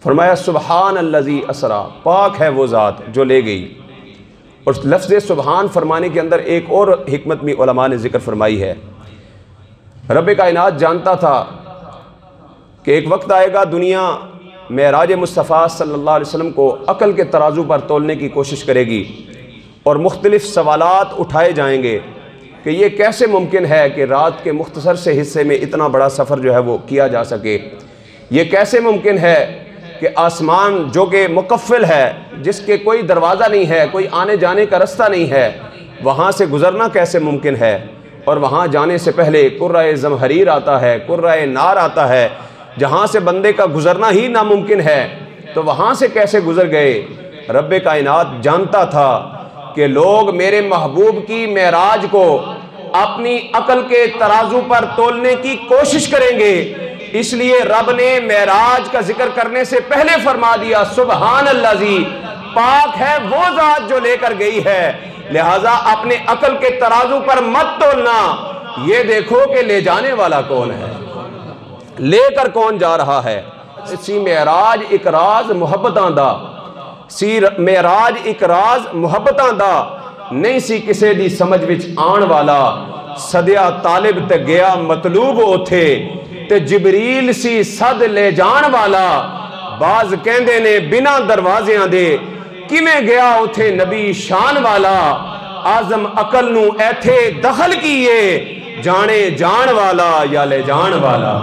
فرمایا سبحان الذی اسرا، پاک ہے وہ ذات جو لے گئی۔ اور لفظ سبحان فرمانے کے اندر ایک اور حکمت بھی علماء نے ذکر فرمائی ہے۔ رب کائنات جانتا تھا کہ ایک وقت آئے گا دنیا معراج مصطفیٰ صلی اللہ علیہ وسلم کو عقل کے ترازو پر تولنے کی کوشش کرے گی، اور مختلف سوالات اٹھائے جائیں گے کہ یہ کیسے ممکن ہے کہ رات کے مختصر سے حصے میں اتنا بڑا سفر جو ہے وہ کیا جا سکے، یہ کیسے ممکن ہے کہ آسمان جو کہ مقفل ہے، جس کے کوئی دروازہ نہیں ہے، کوئی آنے جانے کا رستہ نہیں ہے، وہاں سے گزرنا کیسے ممکن ہے، اور وہاں جانے سے پہلے قرۂ زمہریر آتا ہے، قرۂ نار آتا ہے، جہاں سے بندے کا گزرنا ہی ناممکن ہے، تو وہاں سے کیسے گزر گئے؟ رب کائنات جانتا تھا کہ لوگ میرے محبوب کی معراج کو اپنی عقل کے ترازو پر تولنے کی کوشش کریں گے، اس لیے رب نے معراج کا ذکر کرنے سے پہلے فرما دیا سبحان الذی، پاک ہے وہ ذات جو لے کر گئی ہے، لہٰذا اپنے عقل کے ترازو پر مت تولنا، یہ دیکھو کہ لے جانے والا کون ہے، لے کر کون جا رہا ہے۔ سی معراج اعتراض محبتاں دا، سی معراج اعتراض محبتاں دا، نہیں سی کسے دی سمجھ وچ آن والا، سدیا طالب تے گیا مطلوب اوتھے، تے جبریل سی صد لے جان والا، باز کہندے نے بنا دروازیاں دے، کیویں گیا اوتھے نبی شان والا، آزم عقل نو ایتھے دخل کیے، جانے جان والا یا لے جان والا۔